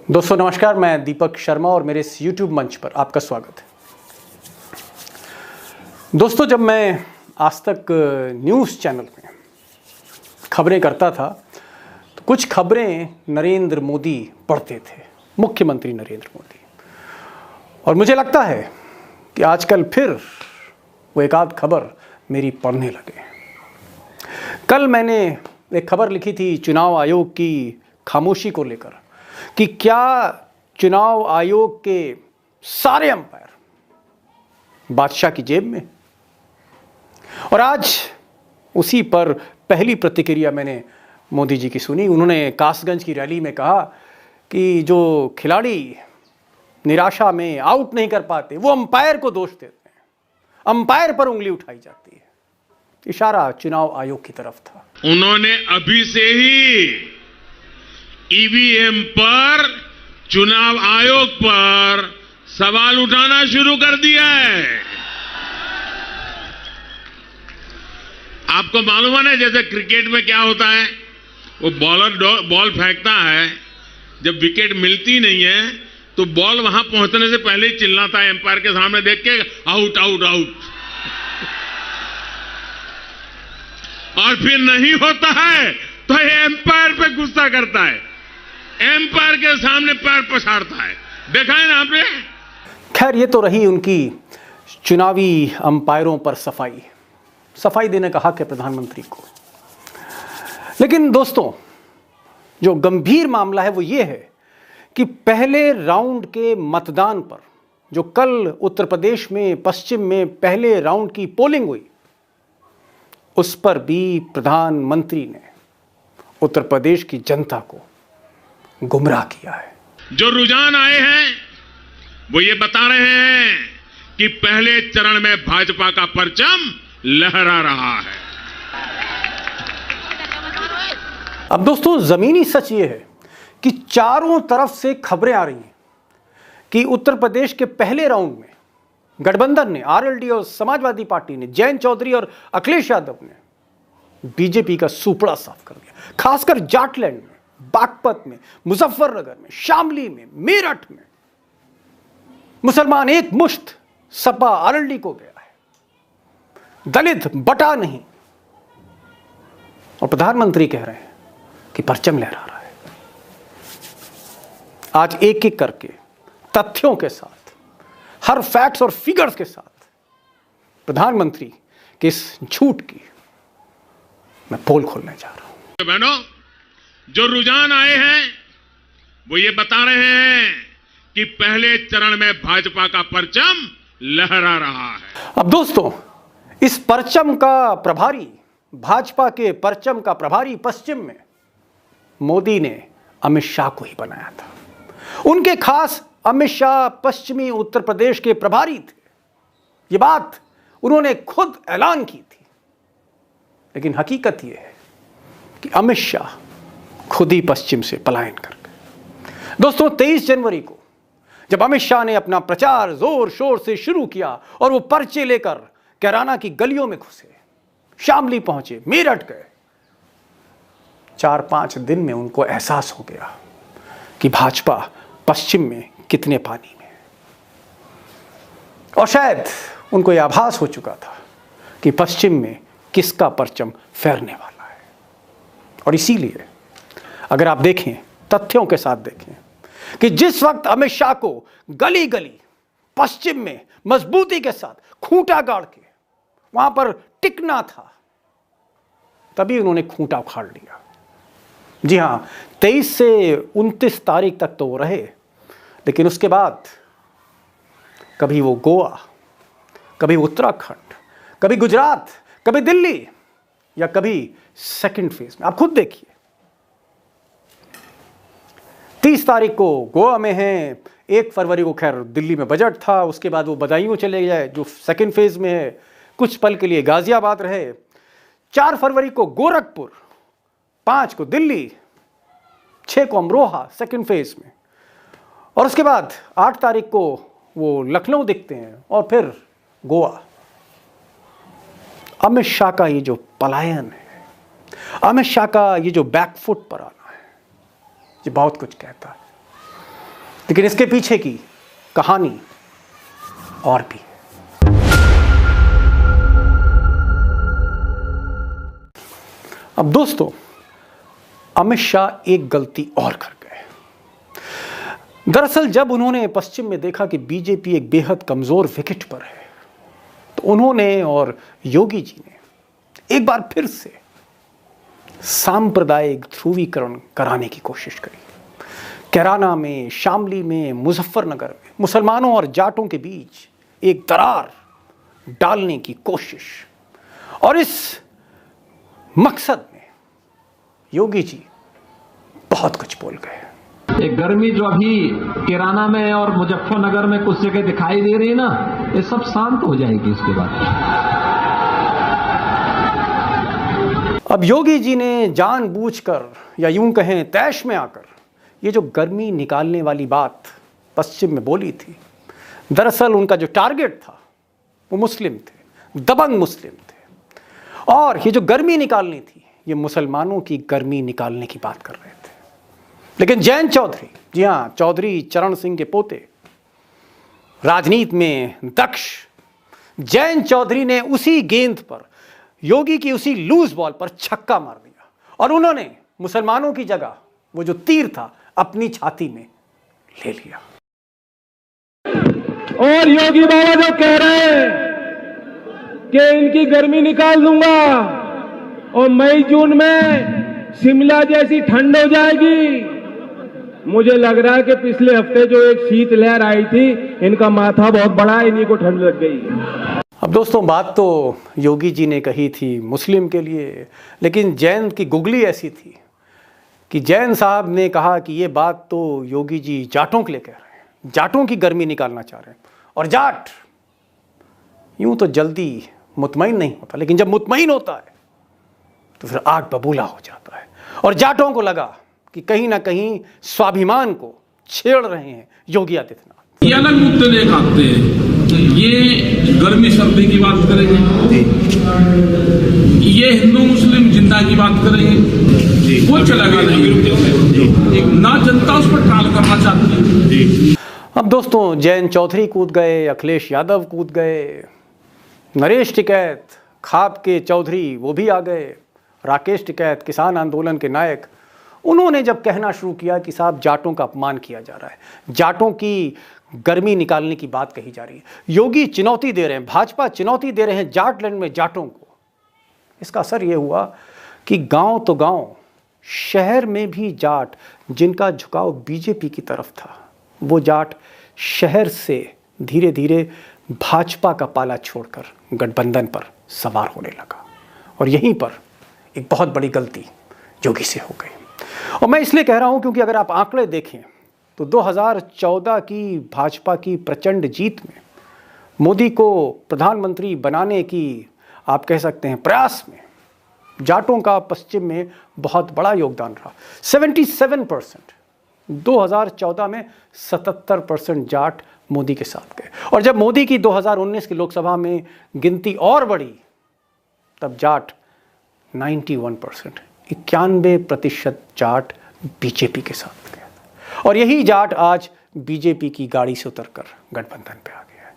दोस्तों नमस्कार, मैं दीपक शर्मा और मेरे इस YouTube मंच पर आपका स्वागत है। दोस्तों, जब मैं आज तक न्यूज़ चैनल में खबरें करता था तो कुछ खबरें नरेंद्र मोदी पढ़ते थे, मुख्यमंत्री नरेंद्र मोदी, और मुझे लगता है कि आजकल फिर वो एक आध खबर मेरी पढ़ने लगे। कल मैंने एक खबर लिखी थी चुनाव आयोग की खामोशी को लेकर कि क्या चुनाव आयोग के सारे अंपायर बादशाह की जेब में। और आज उसी पर पहली प्रतिक्रिया मैंने मोदी जी की सुनी। उन्होंने कासगंज की रैली में कहा कि जो खिलाड़ी निराशा में आउट नहीं कर पाते वो अंपायर को दोष देते हैं, अंपायर पर उंगली उठाई जाती है। इशारा चुनाव आयोग की तरफ था। उन्होंने अभी से ही ईवीएम पर, चुनाव आयोग पर सवाल उठाना शुरू कर दिया है। आपको मालूम है ना, जैसे क्रिकेट में क्या होता है, वो बॉलर बॉल फेंकता है, जब विकेट मिलती नहीं है तो बॉल वहां पहुंचने से पहले ही चिल्लाता है एम्पायर के सामने देख के, आउट आउट आउट। और फिर नहीं होता है तो ये एम्पायर पे गुस्सा करता है, एम्पायर के सामने पैर पछाड़ता है। देखा है ना आपने। खैर, ये तो रही उनकी चुनावी अंपायरों पर सफाई देने का हक है प्रधानमंत्री को। लेकिन दोस्तों, जो गंभीर मामला है वो ये है कि पहले राउंड के मतदान पर, जो कल उत्तर प्रदेश में पश्चिम में पहले राउंड की पोलिंग हुई, उस पर भी प्रधानमंत्री ने उत्तर प्रदेश की जनता को गुमराह किया है। जो रुझान आए हैं वो ये बता रहे हैं कि पहले चरण में भाजपा का परचम लहरा रहा है। अब दोस्तों, जमीनी सच ये है कि चारों तरफ से खबरें आ रही हैं कि उत्तर प्रदेश के पहले राउंड में गठबंधन ने, आरएलडी और समाजवादी पार्टी ने, जयंत चौधरी और अखिलेश यादव ने बीजेपी का सुपड़ा साफ कर दिया। खासकर जाटलैंड में, बागपत में, मुजफ्फरनगर में, शामली में, मेरठ में मुसलमान एक मुश्त सपा आरएलडी को गया है, दलित बटा नहीं। और प्रधानमंत्री कह रहे हैं कि परचम लहरा रहा है। आज एक एक करके तथ्यों के साथ, हर फैक्ट्स और फिगर्स के साथ प्रधानमंत्री के इस झूठ की मैं पोल खोलने जा रहा हूं। बहनों, जो रुझान आए हैं वो ये बता रहे हैं कि पहले चरण में भाजपा का परचम लहरा रहा है। अब दोस्तों, इस परचम का प्रभारी, भाजपा के परचम का प्रभारी पश्चिम में मोदी ने अमित शाह को ही बनाया था। उनके खास अमित शाह पश्चिमी उत्तर प्रदेश के प्रभारी थे। ये बात उन्होंने खुद ऐलान की थी। लेकिन हकीकत यह है कि अमित शाह खुद ही पश्चिम से पलायन कर गए। दोस्तों, 23 जनवरी को जब अमित शाह ने अपना प्रचार जोर शोर से शुरू किया और वो पर्चे लेकर कैराना की गलियों में घुसे, शामली पहुंचे, मेरठ गए, 4-5 दिन में उनको एहसास हो गया कि भाजपा पश्चिम में कितने पानी में है। और शायद उनको यह आभास हो चुका था कि पश्चिम में किसका परचम फहरने वाला है। और इसीलिए अगर आप देखें, तथ्यों के साथ देखें कि जिस वक्त अमित शाह को गली गली पश्चिम में मजबूती के साथ खूंटा गाड़ के वहां पर टिकना था, तभी उन्होंने खूंटा उखाड़ लिया। जी हां, 23 से 29 तारीख तक तो वो रहे, लेकिन उसके बाद कभी वो गोवा, कभी उत्तराखंड, कभी गुजरात, कभी दिल्ली, या कभी सेकंड फेज में। आप खुद देखिए, 30 तारीख को गोवा में हैं, 1 फरवरी को खैर दिल्ली में बजट था, उसके बाद वो बदायूं चले गए जो सेकंड फेज में है, कुछ पल के लिए गाजियाबाद रहे, 4 फरवरी को गोरखपुर, 5 को दिल्ली, 6 को अमरोहा सेकंड फेज में, और उसके बाद 8 तारीख को वो लखनऊ दिखते हैं और फिर गोवा। अमित शाह का ये जो पलायन है, अमित शाह का ये जो बैकफुट पर आना है, ये बहुत कुछ कहता है। लेकिन इसके पीछे की कहानी और भी। अब दोस्तों, अमित शाह एक गलती और कर गए। दरअसल जब उन्होंने पश्चिम में देखा कि बीजेपी एक बेहद कमजोर विकेट पर है, तो उन्होंने और योगी जी ने एक बार फिर से सांप्रदायिक ध्रुवीकरण कराने की कोशिश करी। कैराना में, शामली में, मुजफ्फरनगर में मुसलमानों और जाटों के बीच एक दरार डालने की कोशिश, और इस मकसद में योगी जी बहुत कुछ बोल गए। एक गर्मी जो अभी कैराना में और मुजफ्फरनगर में कुछ जगह दिखाई दे रही है ना, ये सब शांत हो जाएगी इसके बाद। अब योगी जी ने जानबूझकर या यूं कहें तैश में आकर ये जो गर्मी निकालने वाली बात पश्चिम में बोली थी, दरअसल उनका जो टारगेट था वो मुस्लिम थे, दबंग मुस्लिम थे, और ये जो गर्मी निकालनी थी ये मुसलमानों की गर्मी निकालने की बात कर रहे थे। लेकिन जयंत चौधरी, जी हाँ, चौधरी चरण सिंह के पोते, राजनीति में दक्ष जयंत चौधरी ने उसी गेंद पर, योगी की उसी लूज बॉल पर छक्का मार दिया, और उन्होंने मुसलमानों की जगह वो जो तीर था अपनी छाती में ले लिया। और योगी बाबा जो कह रहे हैं कि इनकी गर्मी निकाल दूंगा और मई जून में शिमला जैसी ठंड हो जाएगी, मुझे लग रहा है कि पिछले हफ्ते जो एक शीतलहर आई थी, इनका माथा बहुत बड़ा, इन्हीं को ठंड लग गई। अब दोस्तों, बात तो योगी जी ने कही थी मुस्लिम के लिए, लेकिन जैन की गुगली ऐसी थी कि जैन साहब ने कहा कि ये बात तो योगी जी जाटों के लिए कह रहे हैं, जाटों की गर्मी निकालना चाह रहे हैं। और जाट यूं तो जल्दी मुतमईन नहीं होता, लेकिन जब मुतमईन होता है तो फिर आग बबूला हो जाता है। और जाटों को लगा कि कहीं ना कहीं स्वाभिमान को छेड़ रहे हैं योगी आदित्यनाथ। ये अलग मुद्दे लेकर आते हैं, ये गर्मी सर्दी की बात करेंगे, ये हिंदू मुस्लिम जिंदा की बात करेंगे, वो चलेगा नहीं, ना जनता उस पर ट्रायल करना चाहती है। अब दोस्तों, जयंत चौधरी कूद गए, अखिलेश यादव कूद गए, नरेश टिकैत, खाप के चौधरी वो भी आ गए, राकेश टिकैत, किसान आंदोलन के नायक, उन्होंने जब कहना शुरू किया कि साहब जाटों का अपमान किया जा रहा है, जाटों की गर्मी निकालने की बात कही जा रही है, योगी चुनौती दे रहे हैं, भाजपा चुनौती दे रहे हैं जाटलैंड में जाटों को, इसका असर यह हुआ कि गांव तो गांव, शहर में भी जाट जिनका झुकाव बीजेपी की तरफ था, वो जाट शहर से धीरे धीरे भाजपा का पाला छोड़कर गठबंधन पर सवार होने लगा। और यहीं पर एक बहुत बड़ी गलती योगी से हो गई। और मैं इसलिए कह रहा हूं क्योंकि अगर आप आंकड़े देखें तो 2014 की भाजपा की प्रचंड जीत में, मोदी को प्रधानमंत्री बनाने की आप कह सकते हैं प्रयास में, जाटों का पश्चिम में बहुत बड़ा योगदान रहा। 77%, 2014 में 77% जाट मोदी के साथ गए। और जब मोदी की 2019 की लोकसभा में गिनती और बढ़ी, तब जाट 91%, 91% जाट बीजेपी के साथ गया। और यही जाट आज बीजेपी की गाड़ी से उतरकर गठबंधन पे आ गया है।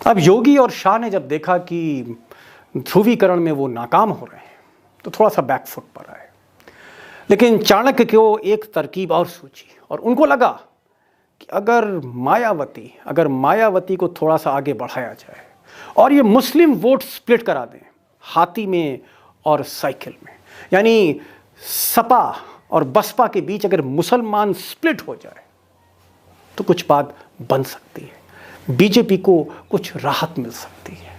अब योगी और शाह ने जब देखा कि ध्रुवीकरण में वो नाकाम हो रहे हैं, तो थोड़ा सा बैकफुट पर आए। लेकिन चाणक्य को एक तरकीब और सूझी, और उनको लगा कि अगर मायावती को थोड़ा सा आगे बढ़ाया जाए और ये मुस्लिम वोट स्प्लिट करा दें हाथी में और साइकिल में, यानी सपा और बसपा के बीच अगर मुसलमान स्प्लिट हो जाए तो कुछ बात बन सकती है, बीजेपी को कुछ राहत मिल सकती है।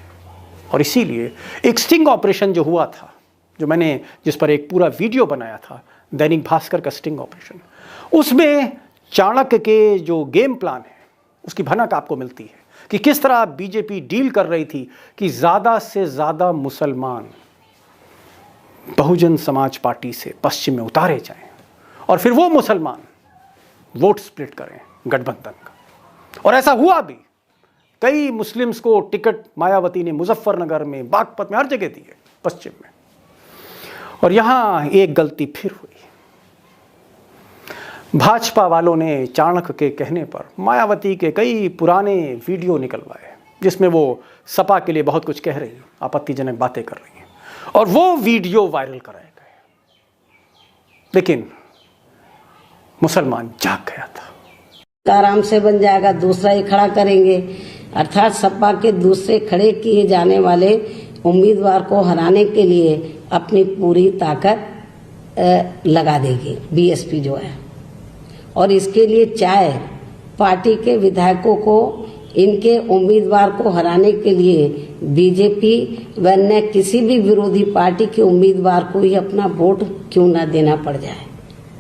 और इसीलिए एक स्टिंग ऑपरेशन जो हुआ था, जिस पर एक पूरा वीडियो बनाया था, दैनिक भास्कर का स्टिंग ऑपरेशन, उसमें चाणक्य के जो गेम प्लान है उसकी भनक आपको मिलती है कि किस तरह बीजेपी डील कर रही थी कि ज़्यादा से ज़्यादा मुसलमान बहुजन समाज पार्टी से पश्चिम में उतारे जाएं और फिर वो मुसलमान वोट स्प्लिट करें गठबंधन का। और ऐसा हुआ भी। कई मुस्लिम्स को टिकट मायावती ने मुजफ्फरनगर में, बागपत में, हर जगह दी है पश्चिम में। और यहां एक गलती फिर हुई। भाजपा वालों ने चाणक्य के कहने पर मायावती के कई पुराने वीडियो निकलवाए जिसमें वो सपा के लिए बहुत कुछ कह रही हैं, आपत्तिजनक बातें कर रही हैं, और वो वीडियो वायरल कराए गए। लेकिन मुसलमान जाग गया था। आराम से बन जाएगा, दूसरा ही खड़ा करेंगे, अर्थात सपा के दूसरे खड़े किए जाने वाले उम्मीदवार को हराने के लिए अपनी पूरी ताकत लगा देगी बीएसपी जो है। और इसके लिए चाहे पार्टी के विधायकों को इनके उम्मीदवार को हराने के लिए बीजेपी व अन्य किसी भी विरोधी पार्टी के उम्मीदवार को ही अपना वोट क्यों ना देना पड़ जाए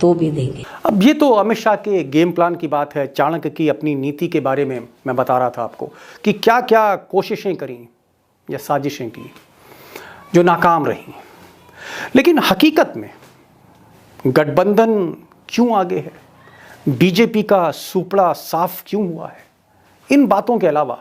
तो भी देंगे। अब ये तो अमित शाह के गेम प्लान की बात है। चाणक्य की अपनी नीति के बारे में मैं बता रहा था आपको कि क्या क्या कोशिशें करी या साजिशें की जो नाकाम रही। लेकिन हकीकत में गठबंधन क्यों आगे है, बीजेपी का सुपड़ा साफ क्यों हुआ है, इन बातों के अलावा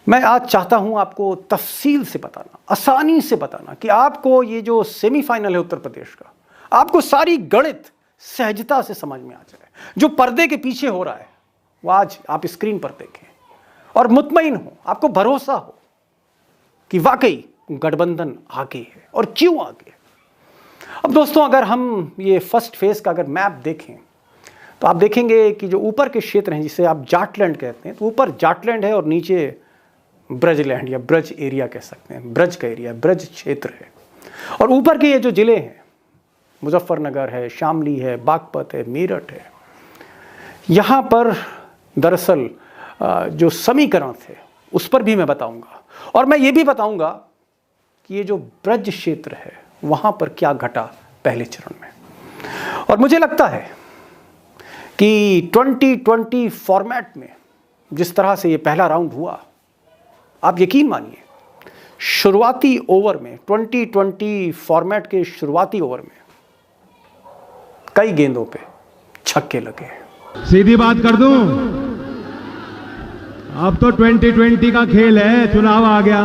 मैं आज चाहता हूं आपको तफसील से बताना, आसानी से बताना कि आपको ये जो सेमीफाइनल है उत्तर प्रदेश का, आपको सारी गणित सहजता से समझ में आ जाए। जो पर्दे के पीछे हो रहा है वो आज आप स्क्रीन पर देखें और मुतमईन हो, आपको भरोसा हो कि वाकई गठबंधन आगे है और क्यों आगे। अब दोस्तों, अगर हम ये फर्स्ट फेज का अगर मैप देखें तो आप देखेंगे कि जो ऊपर के क्षेत्र हैं जिसे आप जाटलैंड कहते हैं, तो ऊपर जाटलैंड है और नीचे ब्रजलैंड या ब्रज एरिया कह सकते हैं, ब्रज का एरिया, ब्रज क्षेत्र है। और ऊपर के ये जो जिले हैं, मुजफ्फरनगर है, शामली है, बागपत है, मेरठ है, यहाँ पर दरअसल जो समीकरण थे उस पर भी मैं बताऊंगा। और मैं ये भी बताऊंगा कि ये जो ब्रज क्षेत्र है वहाँ पर क्या घटा पहले चरण में। और मुझे लगता है कि 2020 फॉर्मेट में जिस तरह से ये पहला राउंड हुआ, आप यकीन मानिए शुरुआती ओवर में 2020 फॉर्मेट के शुरुआती ओवर में कई गेंदों पे छक्के लगे। सीधी बात कर दूं, अब तो 2020 का खेल है, चुनाव आ गया,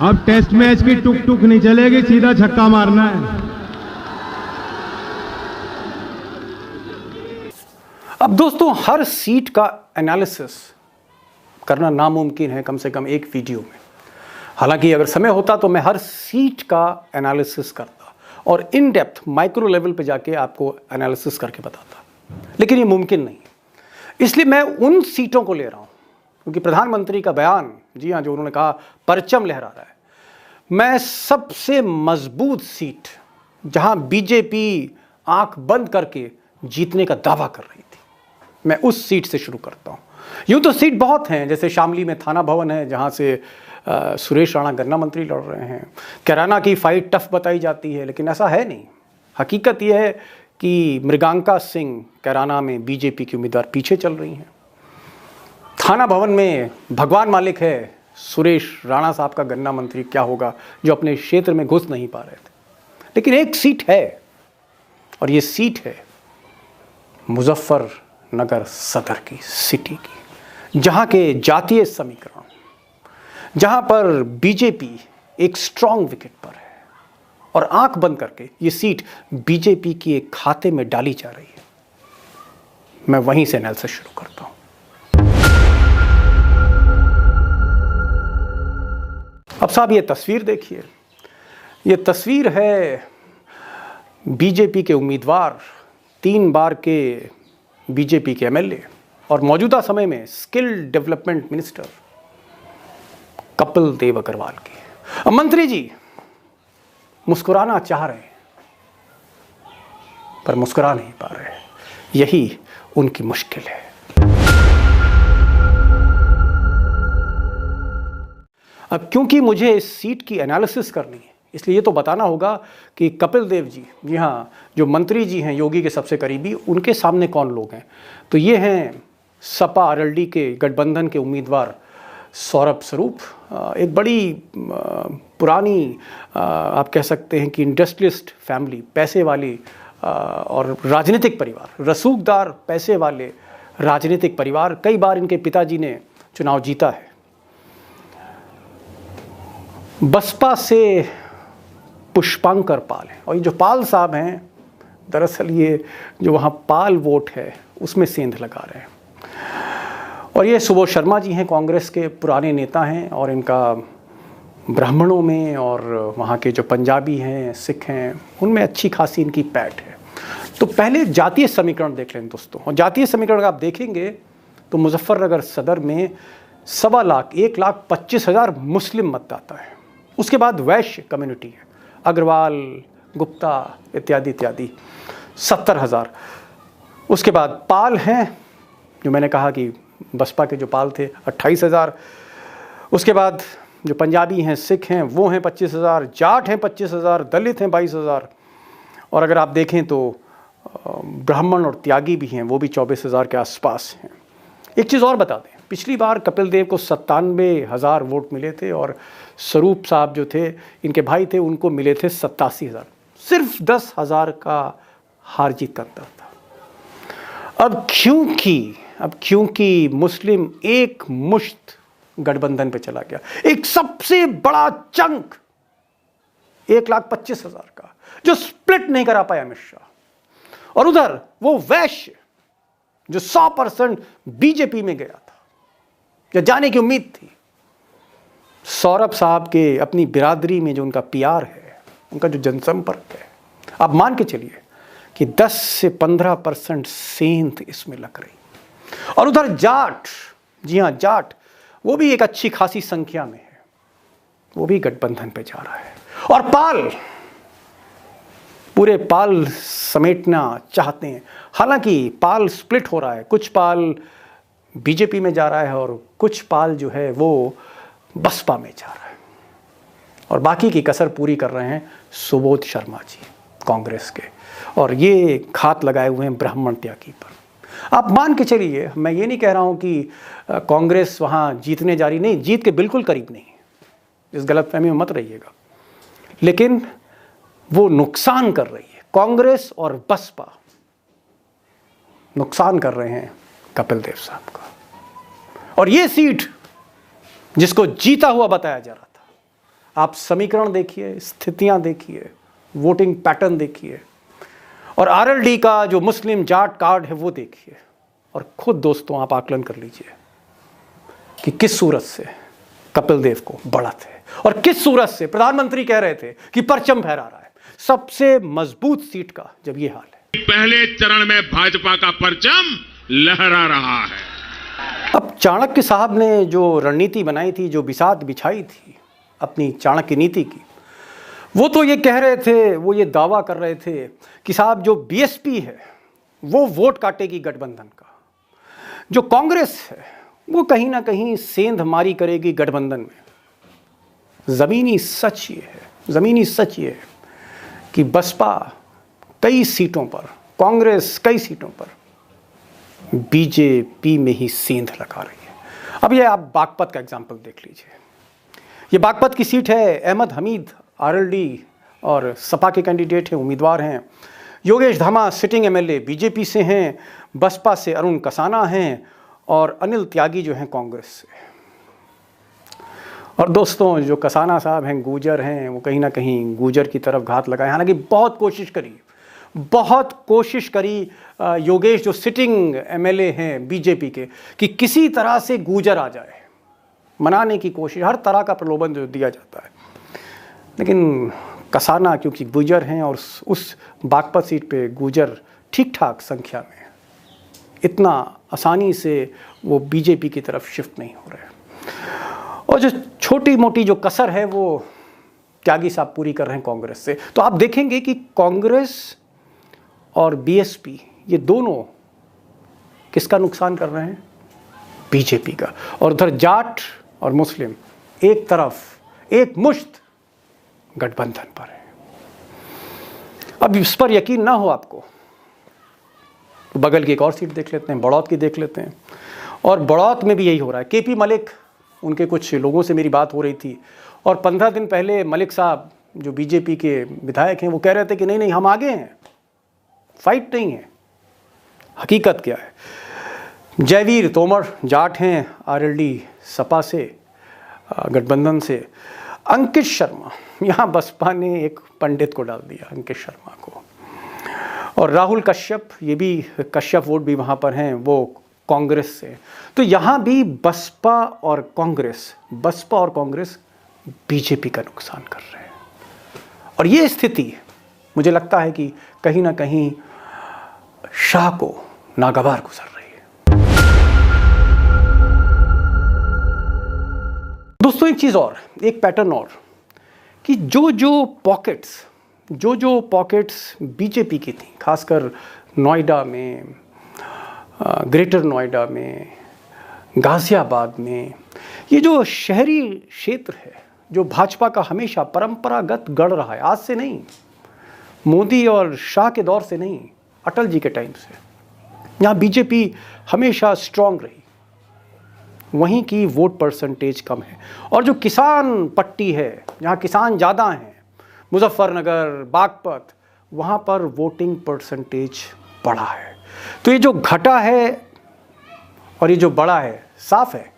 अब टेस्ट मैच की टुक टुक नहीं चलेगी, सीधा छक्का मारना है। अब दोस्तों, हर सीट का एनालिसिस करना नामुमकिन है, कम से कम एक वीडियो में। हालांकि अगर समय होता तो मैं हर सीट का एनालिसिस करता और इन डेप्थ माइक्रो लेवल पे जाके आपको एनालिसिस करके बताता, लेकिन ये मुमकिन नहीं। इसलिए मैं उन सीटों को ले रहा हूँ क्योंकि प्रधानमंत्री का बयान, जी हाँ, जो उन्होंने कहा परचम लहरा रहा है, मैं सबसे मजबूत सीट जहाँ बीजेपी आंख बंद करके जीतने का दावा कर रही थी, मैं उस सीट से शुरू करता हूँ। यूँ तो सीट बहुत हैं, जैसे शामली में थाना भवन है जहाँ से सुरेश राणा गन्ना मंत्री लड़ रहे हैं। कैराना की फाइट टफ बताई जाती है, लेकिन ऐसा है नहीं। हकीकत यह है कि मृगांका सिंह कैराना में बीजेपी की उम्मीदवार पीछे चल रही हैं। थाना भवन में भगवान मालिक है, सुरेश राणा साहब का गन्ना मंत्री क्या होगा जो अपने क्षेत्र में घुस नहीं पा रहे थे। लेकिन एक सीट है और ये सीट है मुजफ्फरनगर सदर की, सिटी की, जहाँ के जातीय समीकरण, जहाँ पर बीजेपी एक स्ट्रांग विकेट पर है और आंख बंद करके ये सीट बीजेपी की एक खाते में डाली जा रही है। मैं वहीं से एनालिसिस शुरू करता हूं। अब साहब ये तस्वीर देखिए, ये तस्वीर है बीजेपी के उम्मीदवार, 3 बार के बीजेपी के एमएलए और मौजूदा समय में skill development minister Kapil Dev Agarwal की। अब मंत्री जी मुस्कुराना चाह रहे हैं पर मुस्कुरा नहीं पा रहे, यही उनकी मुश्किल है। अब क्योंकि मुझे इस सीट की एनालिसिस करनी है, इसलिए ये तो बताना होगा कि कपिल देव जी, जी हाँ, जो मंत्री जी हैं योगी के सबसे करीबी, उनके सामने कौन लोग हैं। तो ये हैं सपा आरएलडी के गठबंधन के उम्मीदवार सौरभ स्वरूप, एक बड़ी पुरानी आप कह सकते हैं कि इंडस्ट्रियलिस्ट फैमिली, पैसे वाली और राजनीतिक परिवार, रसूखदार पैसे वाले राजनीतिक परिवार। कई बार इनके पिताजी ने चुनाव जीता है। बसपा से पुष्पांकर पाल हैं और ये जो पाल साहब हैं दरअसल ये जो वहाँ पाल वोट है उसमें सेंध लगा रहे हैं। और ये सुबोध शर्मा जी हैं, कांग्रेस के पुराने नेता हैं, और इनका ब्राह्मणों में और वहाँ के जो पंजाबी हैं, सिख हैं, उनमें अच्छी खासी इनकी पैठ है। तो पहले जातीय समीकरण देख लें दोस्तों। और जातीय समीकरण आप देखेंगे तो मुजफ्फरनगर सदर में 1,25,000 मुस्लिम मतदाता है। उसके बाद वैश्य कम्युनिटी है, अग्रवाल, गुप्ता इत्यादि इत्यादि 70,000। उसके बाद पाल हैं, जो मैंने कहा कि बसपा के जो पाल थे 28,000। उसके बाद जो पंजाबी हैं, सिख हैं, वो हैं 25,000, जाट हैं 25,000, दलित हैं 22,000। और अगर आप देखें तो ब्राह्मण और त्यागी भी हैं, वो भी 24,000 के आसपास हैं। एक चीज़ और बता दें, पिछली बार कपिल देव को 97,000 वोट मिले थे और स्वरूप साहब जो थे, इनके भाई थे, उनको मिले थे 87,000। सिर्फ 10,000 का हार जीत का अंतर था। अब क्योंकि मुस्लिम एक मुश्त गठबंधन पे चला गया, एक सबसे बड़ा चंक 1,25,000 का, जो स्प्लिट नहीं करा पाया अमित शाह, और उधर वो वैश्य जो 100% बीजेपी में गया था या जाने की उम्मीद थी। सौरभ साहब के अपनी बिरादरी में जो उनका पीआर है, उनका जो जनसंपर्क है, आप मान के चलिए कि 10 से 15% सेंध इसमें लग रही। और उधर जाट, जी हाँ जाट, वो भी एक अच्छी खासी संख्या में है, वो भी गठबंधन पे जा रहा है। और पाल, पूरे पाल समेटना चाहते हैं। हालांकि पाल स्प्लिट हो रहा है, कुछ पाल बीजेपी में जा रहा है और कुछ पाल जो है वो बसपा में जा रहा है, और बाकी की कसर पूरी कर रहे हैं सुबोध शर्मा जी कांग्रेस के, और ये घात लगाए हुए हैं ब्राह्मण त्यागी पर। आप मान के चलिए, मैं ये नहीं कह रहा हूँ कि कांग्रेस वहाँ जीतने जा रही, नहीं, जीत के बिल्कुल करीब नहीं, इस गलतफहमी में मत रहिएगा, लेकिन वो नुकसान कर रही है। कांग्रेस और बसपा नुकसान कर रहे हैं कपिल देव साहब का। और ये सीट जिसको जीता हुआ बताया जा रहा था, आप समीकरण देखिए, स्थितियां देखिए, वोटिंग पैटर्न देखिए, और आरएलडी का जो मुस्लिम जाट कार्ड है वो देखिए, और खुद दोस्तों आप आकलन कर लीजिए कि किस सूरत से कपिल देव को बढ़त है और किस सूरत से प्रधानमंत्री कह रहे थे कि परचम फहरा रहा है सबसे मजबूत सीट का, जब ये हाल है। पहले चरण में भाजपा का परचम लहरा रहा है। अब चाणक्य साहब ने जो रणनीति बनाई थी, जो बिसात बिछाई थी अपनी चाणक्य नीति की, वो तो ये कह रहे थे, वो ये दावा कर रहे थे कि साहब जो बीएसपी है वो वोट काटेगी गठबंधन का, जो कांग्रेस है वो कहीं ना कहीं सेंध मारी करेगी गठबंधन में। ज़मीनी सच ये है कि बसपा कई सीटों पर, कांग्रेस कई सीटों पर बीजेपी में ही सेंध लगा रही है। अब ये आप बागपत का एग्जाम्पल देख लीजिए। ये बागपत की सीट है, अहमद हमीद आरएलडी और सपा के कैंडिडेट हैं, उम्मीदवार हैं। योगेश धामा सिटिंग एमएलए बीजेपी से हैं, बसपा से अरुण कसाना हैं, और अनिल त्यागी जो हैं कांग्रेस से। और दोस्तों जो कसाना साहब हैं, गुजर हैं, वो कहीं ना कहीं गुजर की तरफ घात लगाए। हालांकि बहुत कोशिश करी योगेश जो सिटिंग एमएलए हैं बीजेपी के, कि किसी तरह से गुजर आ जाए, मनाने की कोशिश, हर तरह का प्रलोभन जो दिया जाता है। लेकिन कसाना क्योंकि गुजर हैं और उस बागपत सीट पे गुजर ठीक ठाक संख्या में, इतना आसानी से वो बीजेपी की तरफ शिफ्ट नहीं हो रहे। और जो छोटी मोटी जो कसर है वो त्यागी साहब पूरी कर रहे हैं कांग्रेस से। तो आप देखेंगे कि कांग्रेस और बीएसपी ये दोनों किसका नुकसान कर रहे हैं? बीजेपी का। और उधर जाट और मुस्लिम एक तरफ एक मुश्त गठबंधन पर है। अब इस पर यकीन ना हो आपको तो बगल की एक और सीट देख लेते हैं, बड़ौत की देख लेते हैं। और बड़ौत में भी यही हो रहा है। केपी मलिक, उनके कुछ लोगों से मेरी बात हो रही थी, और 15 दिन पहले मलिक साहब जो बीजेपी के विधायक हैं वो कह रहे थे कि नहीं हम आगे हैं, फाइट नहीं है। हकीकत क्या है? जयवीर तोमर जाट हैं आरएलडी सपा से, गठबंधन से। अंकित शर्मा, यहाँ बसपा ने एक पंडित को डाल दिया, अंकित शर्मा को। और राहुल कश्यप, ये भी कश्यप वोट भी वहाँ पर हैं, वो कांग्रेस से। तो यहाँ भी बसपा और कांग्रेस बीजेपी का नुकसान कर रहे हैं। और ये स्थिति मुझे लगता है कि कहीं ना कहीं शाह को नागवार गुजर रही है। दोस्तों एक चीज़ और, एक पैटर्न और, कि जो पॉकेट्स बीजेपी की थी, खासकर नोएडा में, ग्रेटर नोएडा में, गाजियाबाद में, ये जो शहरी क्षेत्र है जो भाजपा का हमेशा परंपरागत गढ़ रहा है, आज से नहीं, मोदी और शाह के दौर से नहीं, अटल जी के टाइम से, यहाँ बीजेपी हमेशा स्ट्रांग रही, वहीं की वोट परसेंटेज कम है। और जो किसान पट्टी है, जहाँ किसान ज़्यादा हैं, मुजफ्फरनगर, बागपत, वहाँ पर वोटिंग परसेंटेज बढ़ा है। तो ये जो घटा है और ये जो बड़ा है, साफ है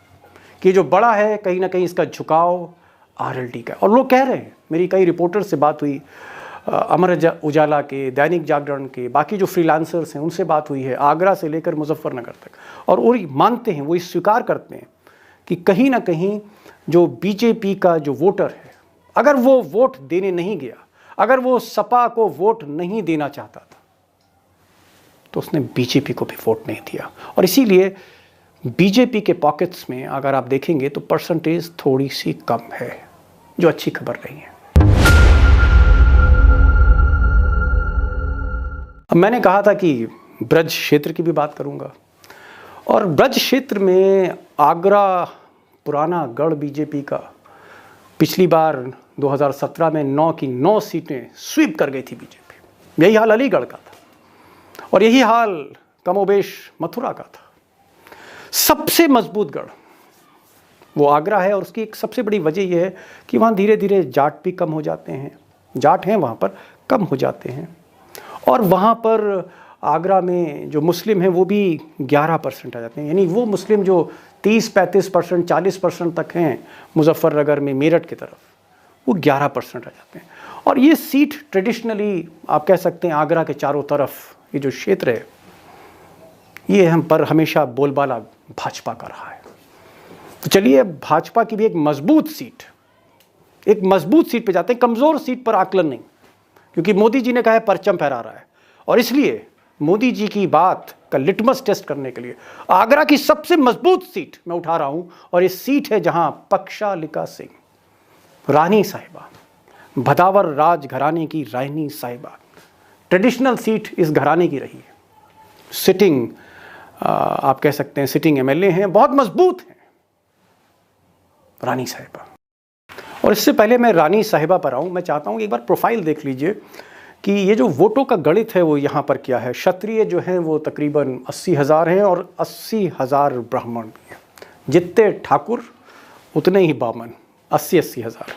कि जो बड़ा है कहीं ना कहीं इसका झुकाव आरएलडी का। और लोग कह रहे हैं, मेरी कई रिपोर्टर से बात हुई, अमर उजाला के, दैनिक जागरण के, बाकी जो फ्रीलांसर्स हैं उनसे बात हुई है, आगरा से लेकर मुजफ्फरनगर तक, और वो मानते हैं, वो स्वीकार करते हैं कि कहीं ना कहीं जो बीजेपी का जो वोटर है, अगर वो वोट देने नहीं गया, अगर वो सपा को वोट नहीं देना चाहता था, तो उसने बीजेपी को भी वोट नहीं दिया। और इसीलिए बीजेपी के पॉकेट्स में अगर आप देखेंगे तो परसेंटेज थोड़ी सी कम है, जो अच्छी खबर नहीं है। अब मैंने कहा था कि ब्रज क्षेत्र की भी बात करूंगा, और ब्रज क्षेत्र में आगरा पुराना गढ़ बीजेपी का पिछली बार 2017 में 9 की 9 सीटें स्वीप कर गई थी बीजेपी। यही हाल अलीगढ़ का था और यही हाल कमोबेश मथुरा का था। सबसे मजबूत गढ़ वो आगरा है, और उसकी एक सबसे बड़ी वजह यह है कि वहाँ धीरे धीरे जाट भी कम हो जाते हैं, जाट हैं वहाँ पर कम हो जाते हैं, और वहाँ पर आगरा में जो मुस्लिम हैं वो भी 11% आ जाते हैं। यानी वो मुस्लिम जो 30-35%, 40% तक हैं मुजफ्फरनगर में, मेरठ की तरफ, वो 11% आ जाते हैं। और ये सीट ट्रेडिशनली आप कह सकते हैं आगरा के चारों तरफ ये जो क्षेत्र है, ये हम पर हमेशा बोलबाला भाजपा का रहा है। तो चलिए भाजपा की भी एक मजबूत सीट पे जाते हैं, कमज़ोर सीट पर आकलन नहीं, क्योंकि मोदी जी ने कहा है परचम फहरा रहा है, और इसलिए मोदी जी की बात का लिटमस टेस्ट करने के लिए आगरा की सबसे मजबूत सीट मैं उठा रहा हूं, और ये सीट है जहां पक्षालिका सिंह, रानी साहिबा, भदावर राज घराने की रानी साहिबा, ट्रेडिशनल सीट इस घराने की रही है। सिटिंग आप कह सकते हैं सिटिंग एमएलए हैं, बहुत मजबूत हैं रानी साहिबा। और इससे पहले मैं रानी साहिबा पर आऊँ, मैं चाहता हूँ कि एक बार प्रोफाइल देख लीजिए कि ये जो वोटों का गणित है वो यहाँ पर क्या है। क्षत्रिय जो हैं वो तकरीबन 80,000 हैं और 80,000 ब्राह्मण भी हैं। जितने ठाकुर उतने ही बामन, 80 हज़ार।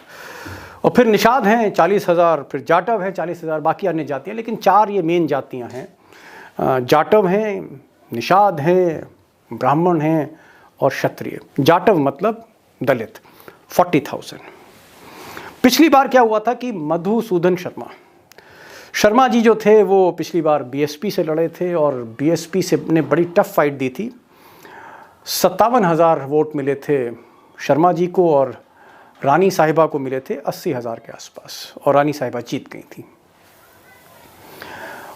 और फिर निषाद हैं 40,000, फिर जाटव हैं 40,000, बाकी अन्य जातियाँ, लेकिन 4 ये मेन जातियाँ हैं। जाटव हैं, निषाद हैं, ब्राह्मण हैं और क्षत्रिय। जाटव मतलब दलित, 40,000। पिछली बार क्या हुआ था कि मधुसूदन शर्मा जी जो थे वो पिछली बार बीएसपी से लड़े थे, और बीएसपी से ने बड़ी टफ फाइट दी थी। 57,000 वोट मिले थे शर्मा जी को, और रानी साहिबा को मिले थे 80,000 के आसपास, और रानी साहिबा जीत गई थी।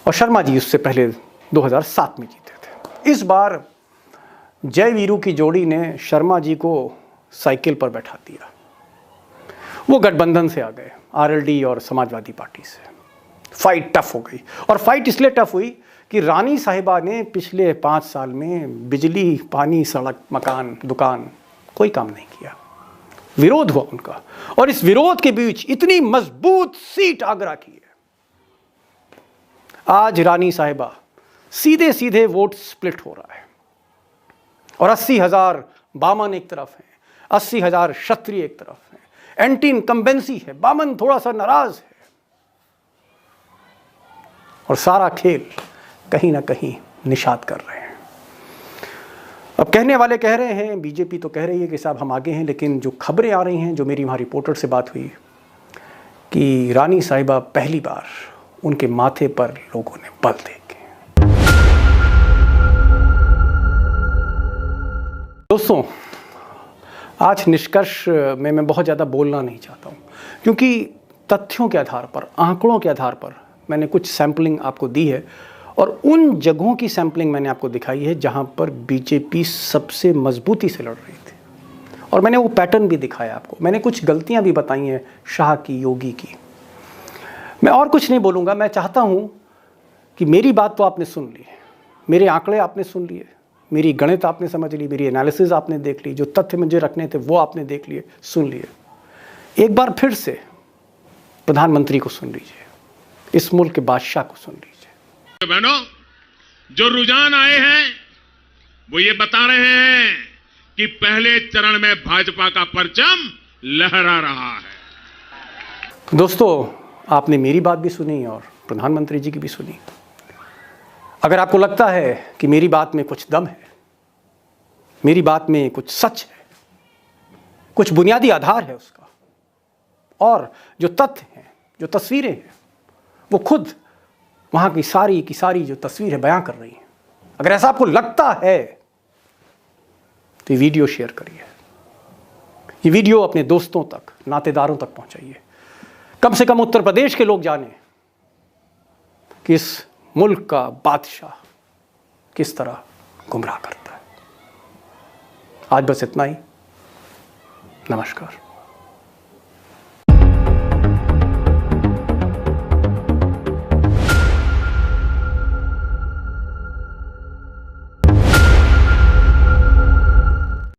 और शर्मा जी उससे पहले 2007 में जीते थे। इस बार जय वीरू की जोड़ी ने शर्मा जी को साइकिल पर बैठा दिया। वो गठबंधन से आ गए, आरएलडी और समाजवादी पार्टी से। फाइट टफ हो गई, और फाइट इसलिए टफ हुई कि रानी साहिबा ने पिछले 5 साल में बिजली, पानी, सड़क, मकान, दुकान कोई काम नहीं किया। विरोध हुआ उनका, और इस विरोध के बीच इतनी मजबूत सीट आगरा की है। आज रानी साहिबा सीधे सीधे वोट स्प्लिट हो रहा है, और 80,000 बामन एक तरफ हैं, 80,000 क्षत्रिय एक तरफ हैं। एंटी इनकम्बेंसी है, बामन थोड़ा सा नाराज है, और सारा खेल कहीं ना कहीं निषाद कर रहे हैं। अब कहने वाले कह रहे हैं, बीजेपी तो कह रही है कि साहब हम आगे हैं, लेकिन जो खबरें आ रही हैं, जो मेरी वहाँ रिपोर्टर से बात हुई कि रानी साहिबा पहली बार उनके माथे पर लोगों ने बल देके। दोस्तों, आज निष्कर्ष में मैं बहुत ज़्यादा बोलना नहीं चाहता हूँ, क्योंकि तथ्यों के आधार पर, आंकड़ों के आधार पर मैंने कुछ सैम्पलिंग आपको दी है और उन जगहों की सैम्पलिंग मैंने आपको दिखाई है जहाँ पर बीजेपी सबसे मजबूती से लड़ रही थी, और मैंने वो पैटर्न भी दिखाया आपको। मैंने कुछ गलतियाँ भी बताई हैं शाह की, योगी की। मैं और कुछ नहीं बोलूँगा। मैं चाहता हूँ कि मेरी बात तो आपने सुन ली, मेरे आंकड़े आपने सुन लिए, मेरी गणित आपने समझ ली, मेरी एनालिसिस आपने देख ली, जो तथ्य मुझे रखने थे वो आपने देख लिए, सुन लिए। एक बार फिर से प्रधानमंत्री को सुन लीजिए, इस मुल्क के बादशाह को सुन लीजिए। बहनों, जो रुझान आए हैं वो ये बता रहे हैं कि पहले चरण में भाजपा का परचम लहरा रहा है। दोस्तों, आपने मेरी बात भी सुनी और प्रधानमंत्री जी की भी सुनी। अगर आपको लगता है कि मेरी बात में कुछ दम है, मेरी बात में कुछ सच है, कुछ बुनियादी आधार है उसका, और जो तथ्य हैं, जो तस्वीरें हैं, वो खुद वहाँ की सारी जो तस्वीर है बयां कर रही हैं, अगर ऐसा आपको लगता है तो ये वीडियो शेयर करिए, ये वीडियो अपने दोस्तों तक, नातेदारों तक पहुंचाइए। कम से कम उत्तर प्रदेश के लोग जाने कि इस मुल्क का बादशाह किस तरह गुमराह करता है। आज बस इतना ही। नमस्कार।